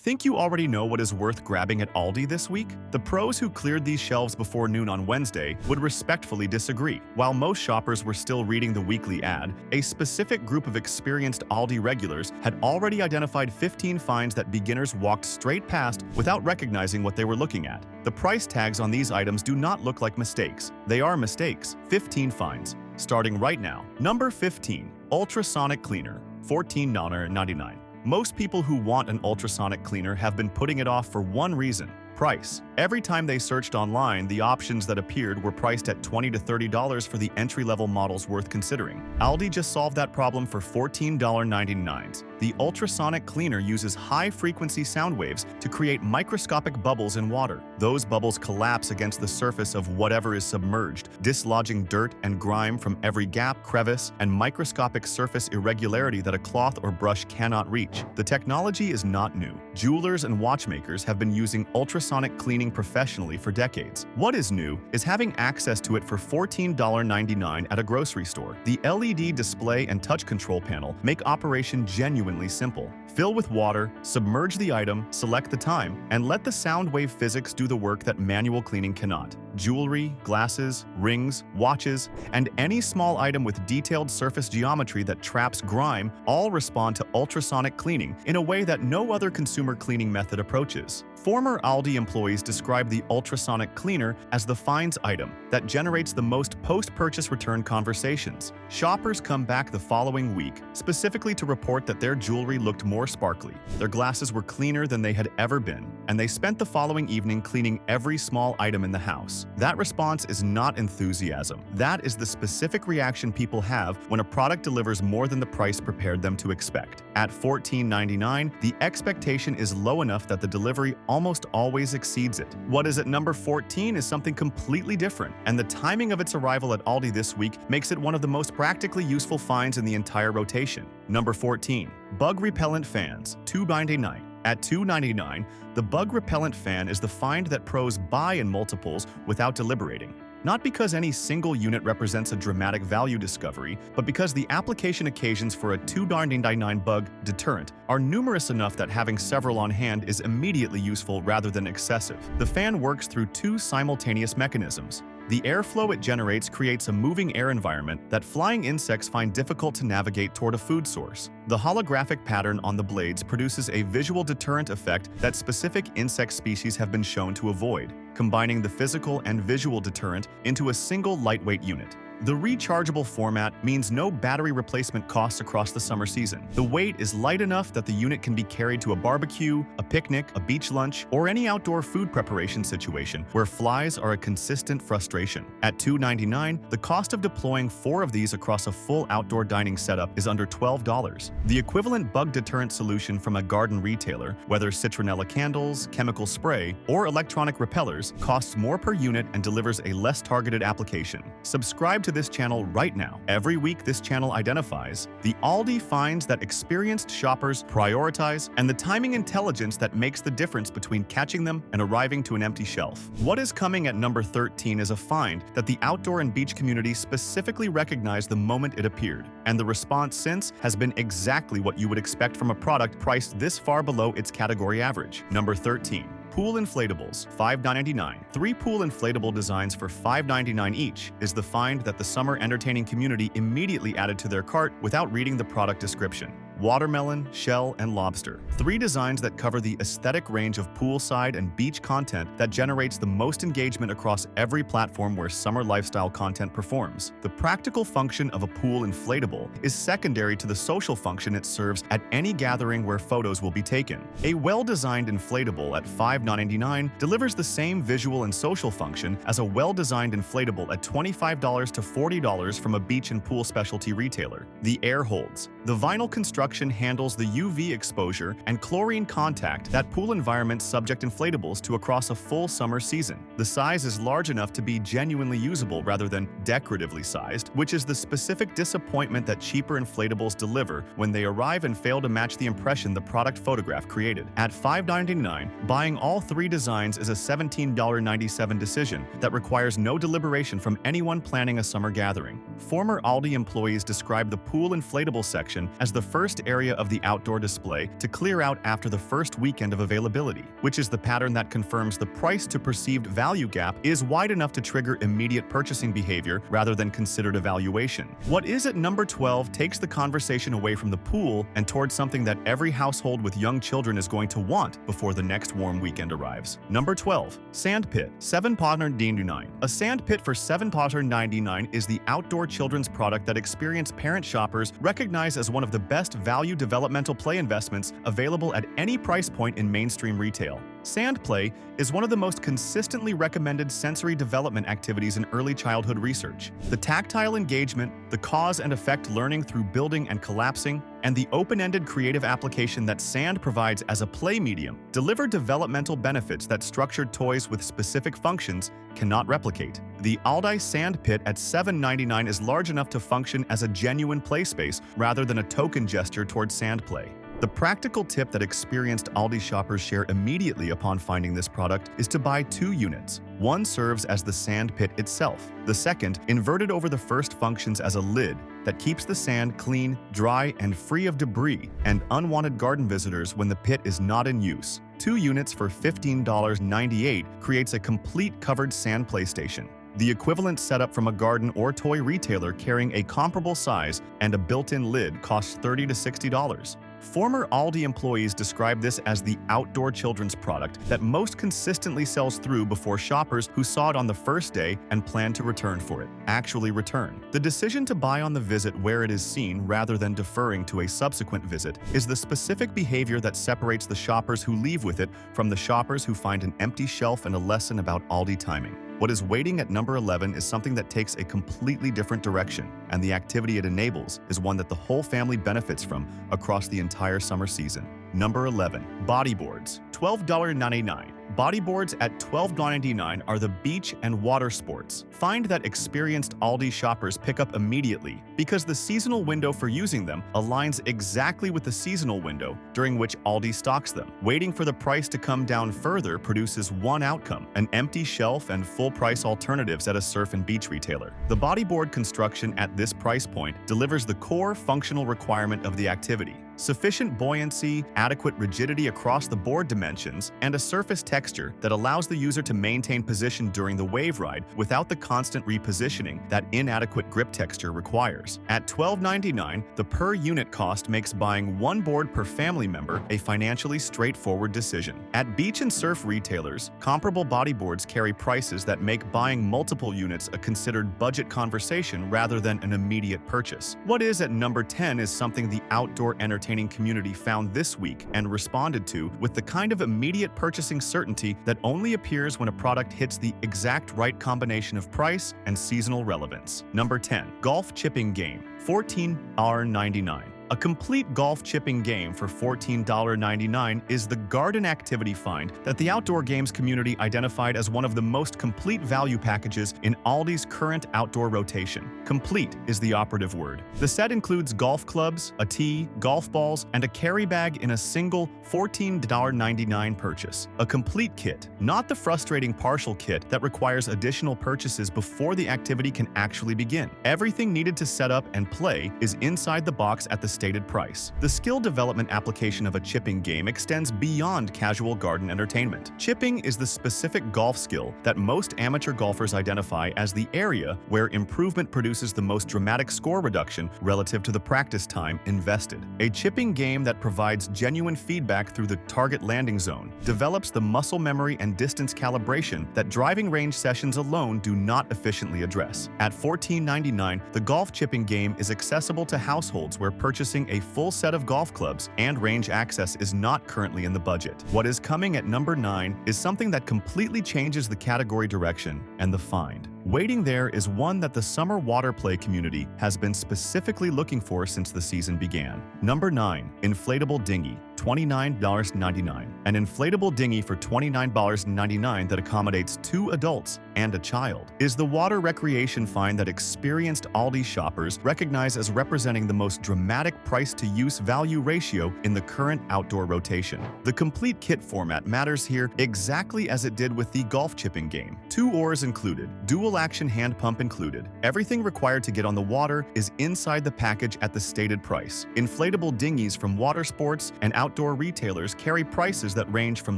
Think you already know what is worth grabbing at Aldi this week? The pros who cleared these shelves before noon on Wednesday would respectfully disagree. While most shoppers were still reading the weekly ad, a specific group of experienced Aldi regulars had already identified 15 finds that beginners walked straight past without recognizing what they were looking at. The price tags on these items do not look like mistakes. They are mistakes. 15 finds. Starting right now. Number 15. Ultrasonic Cleaner. $14.99. Most people who want an ultrasonic cleaner have been putting it off for one reason: price. Every time they searched online, the options that appeared were priced at $20 to $30 for the entry-level models worth considering. Aldi just solved that problem for $14.99. The ultrasonic cleaner uses high-frequency sound waves to create microscopic bubbles in water. Those bubbles collapse against the surface of whatever is submerged, dislodging dirt and grime from every gap, crevice, and microscopic surface irregularity that a cloth or brush cannot reach. The technology is not new. Jewelers and watchmakers have been using ultrasonic cleaning professionally for decades. What is new is having access to it for $14.99 at a grocery store. The LED display and touch control panel make operation genuinely simple. Fill with water, submerge the item, select the time, and let the sound wave physics do the work that manual cleaning cannot. Jewelry, glasses, rings, watches, and any small item with detailed surface geometry that traps grime all respond to ultrasonic cleaning in a way that no other consumer cleaning method approaches. Former Aldi employees describe the ultrasonic cleaner as the finds item that generates the most post-purchase return conversations. Shoppers come back the following week specifically to report that their jewelry looked more sparkly, their glasses were cleaner than they had ever been, and they spent the following evening cleaning every small item in the house. That response is not enthusiasm. That is the specific reaction people have when a product delivers more than the price prepared them to expect. At $14.99, the expectation is low enough that the delivery almost always exceeds it. What is at number 14 is something completely different, and the timing of its arrival at Aldi this week makes it one of the most practically useful finds in the entire rotation. Number 14. Bug Repellent Fans. $2.99. At $2.99, the bug repellent fan is the find that pros buy in multiples without deliberating. Not because any single unit represents a dramatic value discovery, but because the application occasions for a $2.99 bug deterrent are numerous enough that having several on hand is immediately useful rather than excessive. The fan works through two simultaneous mechanisms. The airflow it generates creates a moving air environment that flying insects find difficult to navigate toward a food source. The holographic pattern on the blades produces a visual deterrent effect that specific insect species have been shown to avoid, combining the physical and visual deterrent into a single lightweight unit. The rechargeable format means no battery replacement costs across the summer season. The weight is light enough that the unit can be carried to a barbecue, a picnic, a beach lunch, or any outdoor food preparation situation where flies are a consistent frustration. At $2.99, the cost of deploying 4 of these across a full outdoor dining setup is under $12. The equivalent bug deterrent solution from a garden retailer, whether citronella candles, chemical spray, or electronic repellers, costs more per unit and delivers a less targeted application. Subscribe to this channel right now. Every week this channel identifies the Aldi finds that experienced shoppers prioritize and the timing intelligence that makes the difference between catching them and arriving to an empty shelf. What is coming at number 13 is a find that the outdoor and beach community specifically recognized the moment it appeared, and the response since has been exactly what you would expect from a product priced this far below its category average. Number 13. Pool Inflatables. $5.99. 3 pool inflatable designs for $5.99 each is the find that the summer entertaining community immediately added to their cart without reading the product description. Watermelon, shell, and lobster. 3 designs that cover the aesthetic range of poolside and beach content that generates the most engagement across every platform where summer lifestyle content performs. The practical function of a pool inflatable is secondary to the social function it serves at any gathering where photos will be taken. A well-designed inflatable at $5.99 delivers the same visual and social function as a well-designed inflatable at $25 to $40 from a beach and pool specialty retailer. The air holds. The vinyl construction handles the UV exposure and chlorine contact that pool environments subject inflatables to across a full summer season. The size is large enough to be genuinely usable rather than decoratively sized, which is the specific disappointment that cheaper inflatables deliver when they arrive and fail to match the impression the product photograph created. At $5.99, buying all 3 designs is a $17.97 decision that requires no deliberation from anyone planning a summer gathering. Former Aldi employees describe the pool inflatable section as the first first area of the outdoor display to clear out after the first weekend of availability, which is the pattern that confirms the price to perceived value gap is wide enough to trigger immediate purchasing behavior rather than considered evaluation. What is at number 12 takes the conversation away from the pool and towards something that every household with young children is going to want before the next warm weekend arrives. Number 12. Sand Pit, $7.99. A sand pit for $7.99 is the outdoor children's product that experienced parent shoppers recognize as one of the best value developmental play investments available at any price point in mainstream retail. Sand play is one of the most consistently recommended sensory development activities in early childhood research. The tactile engagement, the cause and effect learning through building and collapsing, and the open-ended creative application that sand provides as a play medium deliver developmental benefits that structured toys with specific functions cannot replicate. The Aldi Sand Pit at $7.99 is large enough to function as a genuine play space rather than a token gesture towards sand play. The practical tip that experienced Aldi shoppers share immediately upon finding this product is to buy 2 units. One serves as the sand pit itself. The second, inverted over the first, functions as a lid that keeps the sand clean, dry, and free of debris and unwanted garden visitors when the pit is not in use. 2 units for $15.98 creates a complete covered sand PlayStation. The equivalent setup from a garden or toy retailer carrying a comparable size and a built-in lid costs $30 to $60. Former Aldi employees describe this as the outdoor children's product that most consistently sells through before shoppers who saw it on the first day and plan to return for it actually return. The decision to buy on the visit where it is seen rather than deferring to a subsequent visit is the specific behavior that separates the shoppers who leave with it from the shoppers who find an empty shelf and a lesson about Aldi timing. What is waiting at number 11 is something that takes a completely different direction, and the activity it enables is one that the whole family benefits from across the entire summer season. Number 11. Bodyboards, $12.99. Bodyboards at $12.99 are the beach and water sports. Find that experienced Aldi shoppers pick up immediately because the seasonal window for using them aligns exactly with the seasonal window during which Aldi stocks them. Waiting for the price to come down further produces one outcome: an empty shelf and full-price alternatives at a surf and beach retailer. The bodyboard construction at this price point delivers the core functional requirement of the activity: sufficient buoyancy, adequate rigidity across the board dimensions, and a surface texture that allows the user to maintain position during the wave ride without the constant repositioning that inadequate grip texture requires. At $12.99, the per-unit cost makes buying one board per family member a financially straightforward decision. At beach and surf retailers, comparable bodyboards carry prices that make buying multiple units a considered budget conversation rather than an immediate purchase. What is at number 10 is something the outdoor entertaining community found this week and responded to with the kind of immediate purchasing certainty that only appears when a product hits the exact right combination of price and seasonal relevance. Number 10. Golf Chipping Game, $14.99. A complete golf chipping game for $14.99 is the garden activity find that the outdoor games community identified as one of the most complete value packages in Aldi's current outdoor rotation. Complete is the operative word. The set includes golf clubs, a tee, golf balls, and a carry bag in a single $14.99 purchase. A complete kit, not the frustrating partial kit that requires additional purchases before the activity can actually begin. Everything needed to set up and play is inside the box at the stated price. The skill development application of a chipping game extends beyond casual garden entertainment. Chipping is the specific golf skill that most amateur golfers identify as the area where improvement produces the most dramatic score reduction relative to the practice time invested. A chipping game that provides genuine feedback through the target landing zone develops the muscle memory and distance calibration that driving range sessions alone do not efficiently address. At $14.99, the golf chipping game is accessible to households where purchasing a full set of golf clubs and range access is not currently in the budget. What is coming at number 9 is something that completely changes the category direction and the find. Waiting there is one that the summer water play community has been specifically looking for since the season began. Number 9. Inflatable Dinghy, $29.99. An inflatable dinghy for $29.99 that accommodates 2 adults and a child is the water recreation find that experienced Aldi shoppers recognize as representing the most dramatic price-to-use value ratio in the current outdoor rotation. The complete kit format matters here exactly as it did with the golf chipping game. 2 oars included, dual dual-action hand pump included. Everything required to get on the water is inside the package at the stated price. Inflatable dinghies from water sports and outdoor retailers carry prices that range from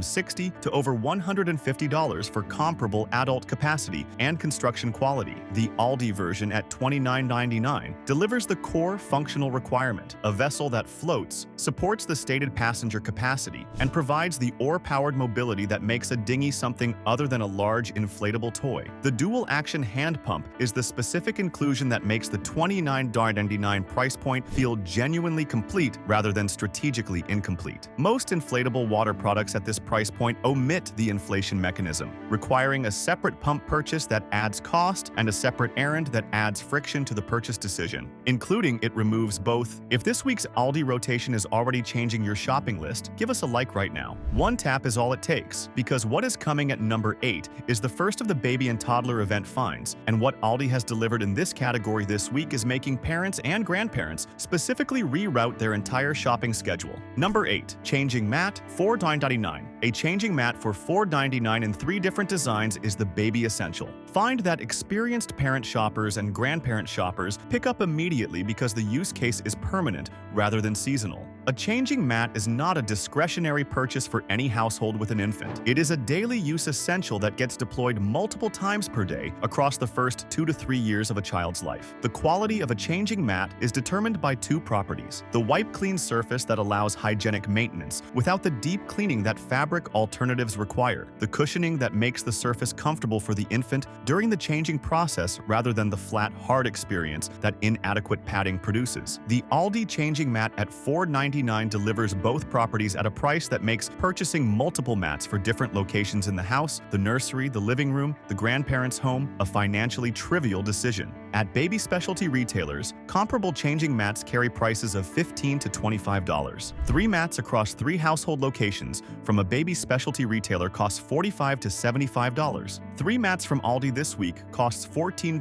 $60 to over $150 for comparable adult capacity and construction quality. The Aldi version at $29.99 delivers the core functional requirement, a vessel that floats, supports the stated passenger capacity, and provides the oar-powered mobility that makes a dinghy something other than a large inflatable toy. The dual-action hand pump is the specific inclusion that makes the $29.99 price point feel genuinely complete rather than strategically incomplete. Most inflatable water products at this price point omit the inflation mechanism, requiring a separate pump purchase that adds cost and a separate errand that adds friction to the purchase decision. Including it removes both. If this week's Aldi rotation is already changing your shopping list, give us a like right now. One tap is all it takes, because what is coming at number 8 is the first of the baby and toddler event finds, and what Aldi has delivered in this category this week is making parents and grandparents specifically reroute their entire shopping schedule. Number 8. Changing mat, $4.99. A changing mat for $4.99 in 3 different designs is the baby essential. Find that experienced parent shoppers and grandparent shoppers pick up immediately because the use case is permanent rather than seasonal. A changing mat is not a discretionary purchase for any household with an infant. It is a daily use essential that gets deployed multiple times per day across the first 2 to 3 years of a child's life. The quality of a changing mat is determined by 2 properties: the wipe-clean surface that allows hygienic maintenance without the deep cleaning that fabric alternatives require, the cushioning that makes the surface comfortable for the infant during the changing process rather than the flat, hard experience that inadequate padding produces. The Aldi changing mat at $4.99 delivers both properties at a price that makes purchasing multiple mats for different locations in the house, the nursery, the living room, the grandparents' home, a financially trivial decision. At baby specialty retailers, comparable changing mats carry prices of $15 to $25. 3 mats across 3 household locations from a baby specialty retailer costs $45 to $75. 3 mats from Aldi this week costs $14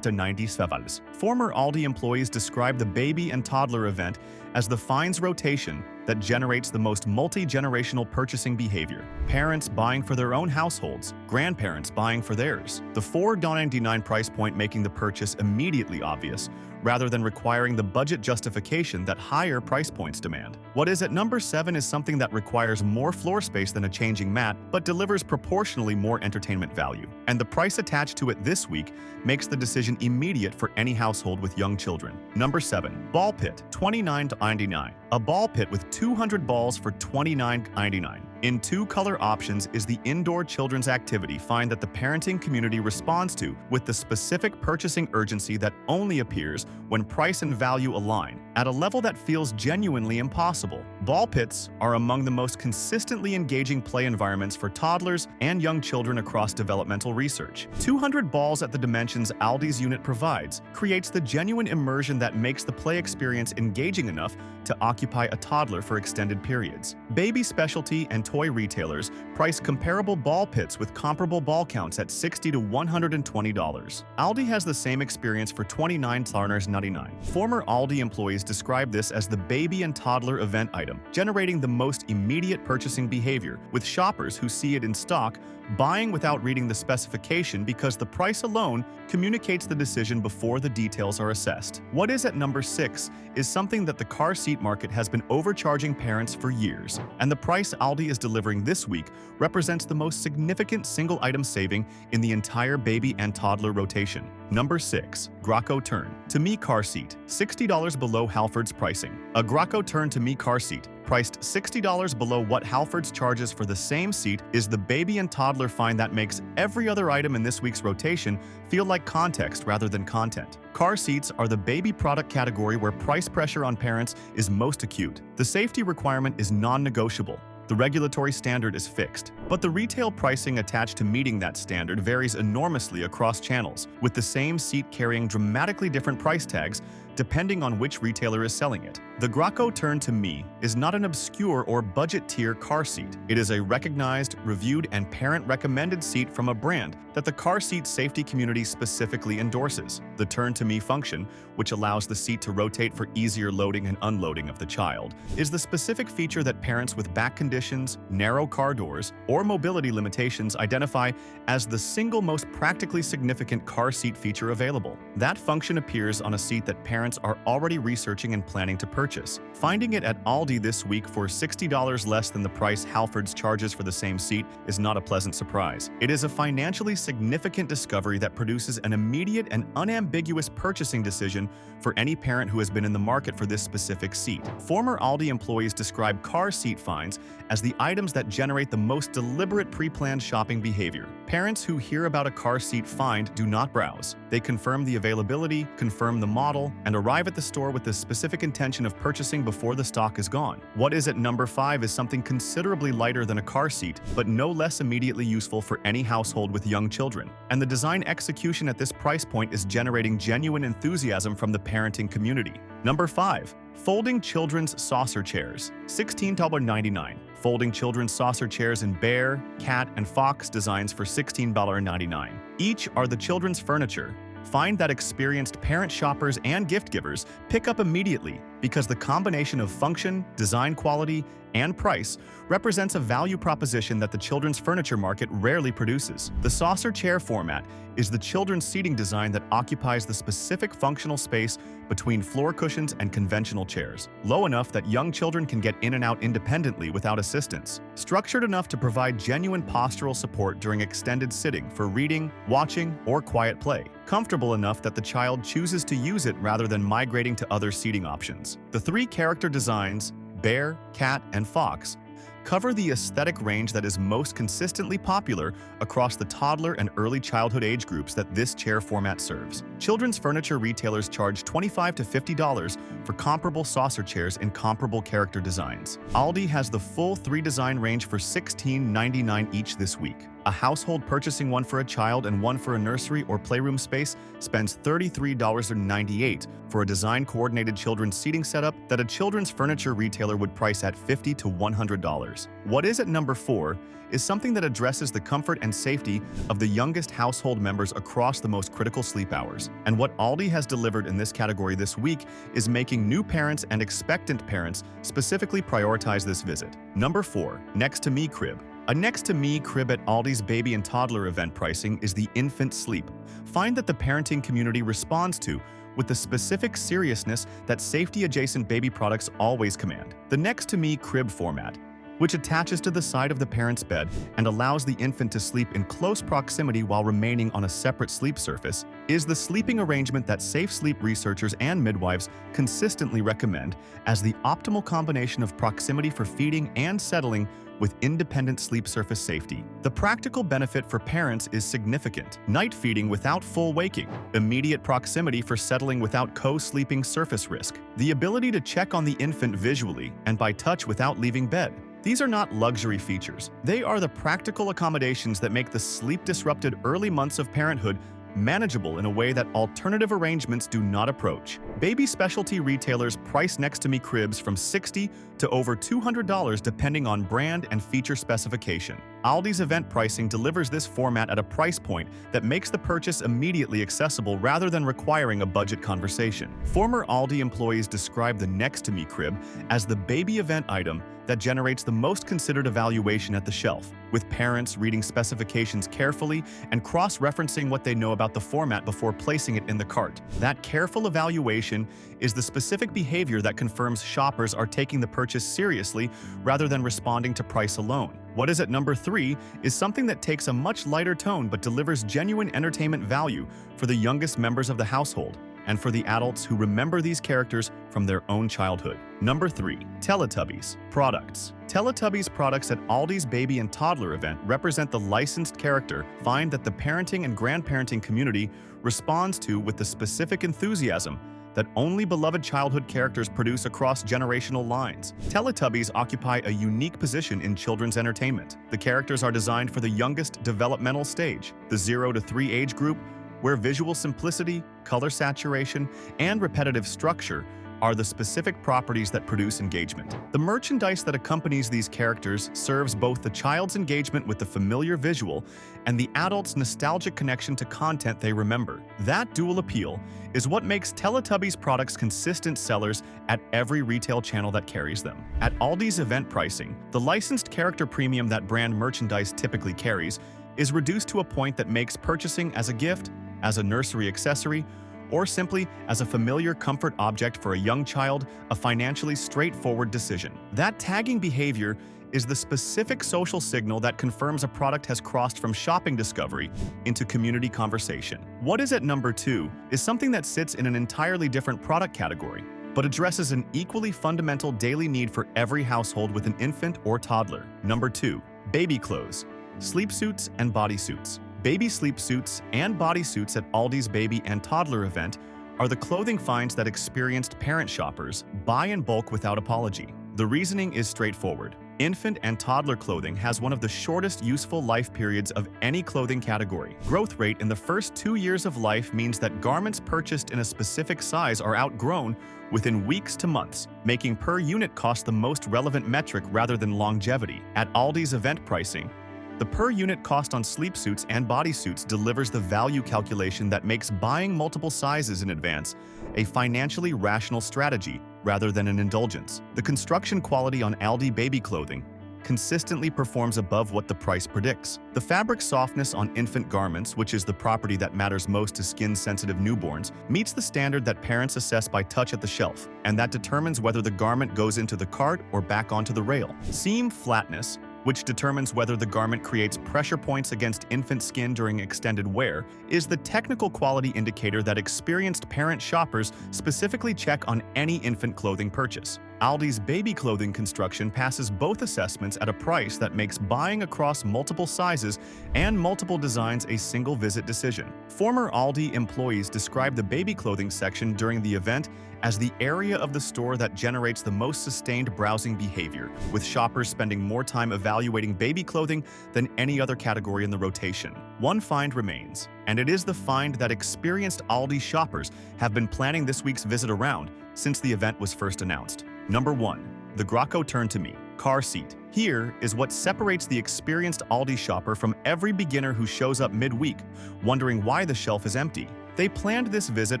to $97. Former Aldi employees describe the baby and toddler event as the finds rotation that generates the most multi-generational purchasing behavior. Parents buying for their own households, grandparents buying for theirs. The $4.99 price point making the purchase immediately obvious, rather than requiring the budget justification that higher price points demand. What is at number 7 is something that requires more floor space than a changing mat, but delivers proportionally more entertainment value. And the price attached to it this week makes the decision immediate for any household with young children. Number 7. Ball pit, $29.99. A ball pit with 200 balls for $29.99. In 2 color options is the indoor children's activity find that the parenting community responds to with the specific purchasing urgency that only appears when price and value align at a level that feels genuinely impossible. Ball pits are among the most consistently engaging play environments for toddlers and young children across developmental research. 200 balls at the dimensions Aldi's unit provides creates the genuine immersion that makes the play experience engaging enough to occupy a toddler for extended periods. Baby specialty and toy retailers price comparable ball pits with comparable ball counts at $60 to $120. Aldi has the same experience for $29.99. Former Aldi employees describe this as the baby and toddler event item, generating the most immediate purchasing behavior, with shoppers who see it in stock buying without reading the specification because the price alone communicates the decision before the details are assessed. What is at number 6 is something that the car seat market has been overcharging parents for years, and the price Aldi is delivering this week represents the most significant single item saving in the entire baby and toddler rotation. Number 6. Graco Turn To Me car seat, $60 below Halfords pricing. A Graco Turn To Me car seat, priced $60 below what Halfords charges for the same seat, is the baby and toddler find that makes every other item in this week's rotation feel like context rather than content. Car seats are the baby product category where price pressure on parents is most acute. The safety requirement is non-negotiable. The regulatory standard is fixed, but the retail pricing attached to meeting that standard varies enormously across channels, with the same seat carrying dramatically different price tags depending on which retailer is selling it. The Graco Turn To Me is not an obscure or budget-tier car seat. It is a recognized, reviewed, and parent-recommended seat from a brand that the car seat safety community specifically endorses. The Turn To Me function, which allows the seat to rotate for easier loading and unloading of the child, is the specific feature that parents with back conditions, narrow car doors, or mobility limitations identify as the single most practically significant car seat feature available. That function appears on a seat that parents are already researching and planning to purchase. Finding it at Aldi this week for $60 less than the price Halfords charges for the same seat is not a pleasant surprise. It is a financially significant discovery that produces an immediate and unambiguous purchasing decision for any parent who has been in the market for this specific seat. Former Aldi employees describe car seat finds as the items that generate the most deliberate pre-planned shopping behavior. Parents who hear about a car seat find do not browse. They confirm the availability, confirm the model, and arrive at the store with the specific intention of purchasing before the stock is gone. What is at number 5 is something considerably lighter than a car seat, but no less immediately useful for any household with young children. And the design execution at this price point is generating genuine enthusiasm from the parenting community. Number 5. Folding children's saucer chairs, $16.99. Folding children's saucer chairs in bear, cat, and fox designs for $16.99. Each are the children's furniture. Find that experienced parent shoppers and gift givers pick up immediately because the combination of function, design quality, and price represents a value proposition that the children's furniture market rarely produces. The saucer chair format is the children's seating design that occupies the specific functional space between floor cushions and conventional chairs, low enough that young children can get in and out independently without assistance, structured enough to provide genuine postural support during extended sitting for reading, watching, or quiet play, comfortable enough that the child chooses to use it rather than migrating to other seating options. The 3 character designs, bear, cat, and fox, cover the aesthetic range that is most consistently popular across the toddler and early childhood age groups that this chair format serves. Children's furniture retailers charge $25 to $50 for comparable saucer chairs in comparable character designs. Aldi has the full 3 design range for $16.99 each this week. A household purchasing one for a child and one for a nursery or playroom space spends $33.98 for a design-coordinated children's seating setup that a children's furniture retailer would price at $50 to $100. What is at number 4 is something that addresses the comfort and safety of the youngest household members across the most critical sleep hours. And what Aldi has delivered in this category this week is making new parents and expectant parents specifically prioritize this visit. Number 4, Next to Me crib. A Next to Me crib at Aldi's baby and toddler event pricing is the infant sleep. Find that the parenting community responds to with the specific seriousness that safety-adjacent baby products always command. The Next to Me crib format, which attaches to the side of the parent's bed and allows the infant to sleep in close proximity while remaining on a separate sleep surface, is the sleeping arrangement that safe sleep researchers and midwives consistently recommend as the optimal combination of proximity for feeding and settling with independent sleep surface safety. The practical benefit for parents is significant. Night feeding without full waking, immediate proximity for settling without co-sleeping surface risk, the ability to check on the infant visually and by touch without leaving bed. These are not luxury features. They are the practical accommodations that make the sleep-disrupted early months of parenthood manageable in a way that alternative arrangements do not approach. Baby specialty retailers price Next to Me cribs from $60 to over $200 depending on brand and feature specification. Aldi's event pricing delivers this format at a price point that makes the purchase immediately accessible rather than requiring a budget conversation. Former Aldi employees describe the Next to Me crib as the baby event item that generates the most considered evaluation at the shelf, with parents reading specifications carefully and cross-referencing what they know about the format before placing it in the cart. That careful evaluation is the specific behavior that confirms shoppers are taking the purchase seriously rather than responding to price alone. What is at number 3 is something that takes a much lighter tone but delivers genuine entertainment value for the youngest members of the household and for the adults who remember these characters from their own childhood. Number 3. Teletubbies products. Teletubbies products at Aldi's baby and toddler event represent the licensed character find that the parenting and grandparenting community responds to with the specific enthusiasm that only beloved childhood characters produce across generational lines. Teletubbies occupy a unique position in children's entertainment. The characters are designed for the youngest developmental stage, the 0 to 3 age group, where visual simplicity, color saturation, and repetitive structure are the specific properties that produce engagement. The merchandise that accompanies these characters serves both the child's engagement with the familiar visual and the adult's nostalgic connection to content they remember. That dual appeal is what makes Teletubbies products consistent sellers at every retail channel that carries them. At Aldi's event pricing, the licensed character premium that brand merchandise typically carries is reduced to a point that makes purchasing as a gift, as a nursery accessory, or simply as a familiar comfort object for a young child a financially straightforward decision. That tagging behavior is the specific social signal that confirms a product has crossed from shopping discovery into community conversation. What is at number 2 is something that sits in an entirely different product category, but addresses an equally fundamental daily need for every household with an infant or toddler. Number 2, baby clothes, sleepsuits and bodysuits. Baby sleepsuits and bodysuits at Aldi's baby and toddler event are the clothing finds that experienced parent shoppers buy in bulk without apology. The reasoning is straightforward. Infant and toddler clothing has one of the shortest useful life periods of any clothing category. Growth rate in the first 2 years of life means that garments purchased in a specific size are outgrown within weeks to months, making per unit cost the most relevant metric rather than longevity. At Aldi's event pricing, the per-unit cost on sleepsuits and bodysuits delivers the value calculation that makes buying multiple sizes in advance a financially rational strategy rather than an indulgence. The construction quality on Aldi baby clothing consistently performs above what the price predicts. The fabric softness on infant garments, which is the property that matters most to skin-sensitive newborns, meets the standard that parents assess by touch at the shelf, and that determines whether the garment goes into the cart or back onto the rail. Seam flatness, which determines whether the garment creates pressure points against infant skin during extended wear, is the technical quality indicator that experienced parent shoppers specifically check on any infant clothing purchase. Aldi's baby clothing construction passes both assessments at a price that makes buying across multiple sizes and multiple designs a single-visit decision. Former Aldi employees described the baby clothing section during the event as the area of the store that generates the most sustained browsing behavior, with shoppers spending more time evaluating baby clothing than any other category in the rotation. One find remains, and it is the find that experienced Aldi shoppers have been planning this week's visit around since the event was first announced. Number 1. The Graco Turn To Me car seat. Here is what separates the experienced Aldi shopper from every beginner who shows up midweek, wondering why the shelf is empty. They planned this visit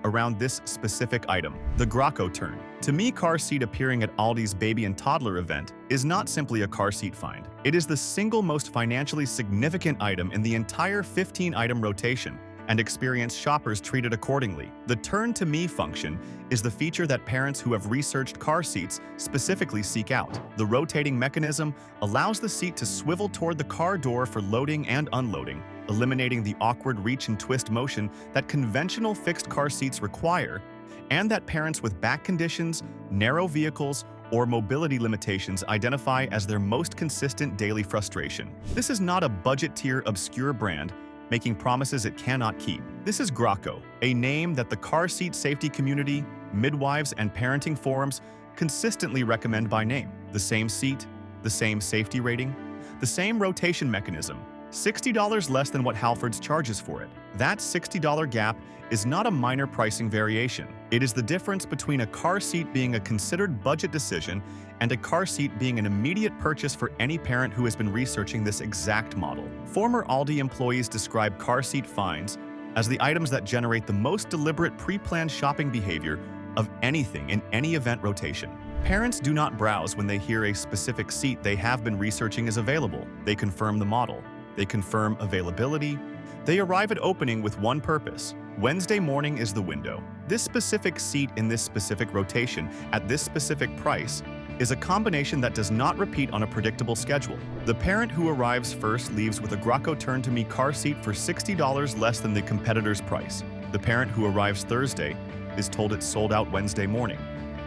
around this specific item, the Graco Turn To Me car seat appearing at Aldi's baby and toddler event is not simply a car seat find. It is the single most financially significant item in the entire 15-item rotation, and experienced shoppers treat it accordingly. The Turn To Me function is the feature that parents who have researched car seats specifically seek out. The rotating mechanism allows the seat to swivel toward the car door for loading and unloading, eliminating the awkward reach and twist motion that conventional fixed car seats require, and that parents with back conditions, narrow vehicles, or mobility limitations identify as their most consistent daily frustration. This is not a budget-tier obscure brand making promises it cannot keep. This is Graco, a name that the car seat safety community, midwives, and parenting forums consistently recommend by name. The same seat, the same safety rating, the same rotation mechanism, $60 less than what Halfords charges for it. That $60 gap is not a minor pricing variation. It is the difference between a car seat being a considered budget decision and a car seat being an immediate purchase for any parent who has been researching this exact model. Former Aldi employees describe car seat finds as the items that generate the most deliberate pre-planned shopping behavior of anything in any event rotation. Parents do not browse when they hear a specific seat they have been researching is available. They confirm the model. They confirm availability. They arrive at opening with one purpose. Wednesday morning is the window. This specific seat in this specific rotation at this specific price is a combination that does not repeat on a predictable schedule. The parent who arrives first leaves with a Graco Turn To Me car seat for $60 less than the competitor's price. The parent who arrives Thursday is told it's sold out Wednesday morning.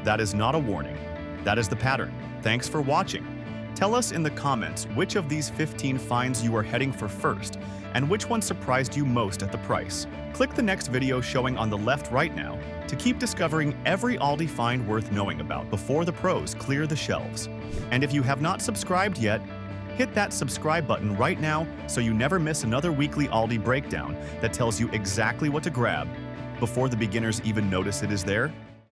That is not a warning. That is the pattern. Thanks for watching. Tell us in the comments which of these 15 finds you are heading for first, and which one surprised you most at the price. Click the next video showing on the left right now to keep discovering every Aldi find worth knowing about before the pros clear the shelves. And if you have not subscribed yet, Hit that subscribe button right now so you never miss another weekly Aldi breakdown that tells you exactly what to grab before the beginners even notice it is there.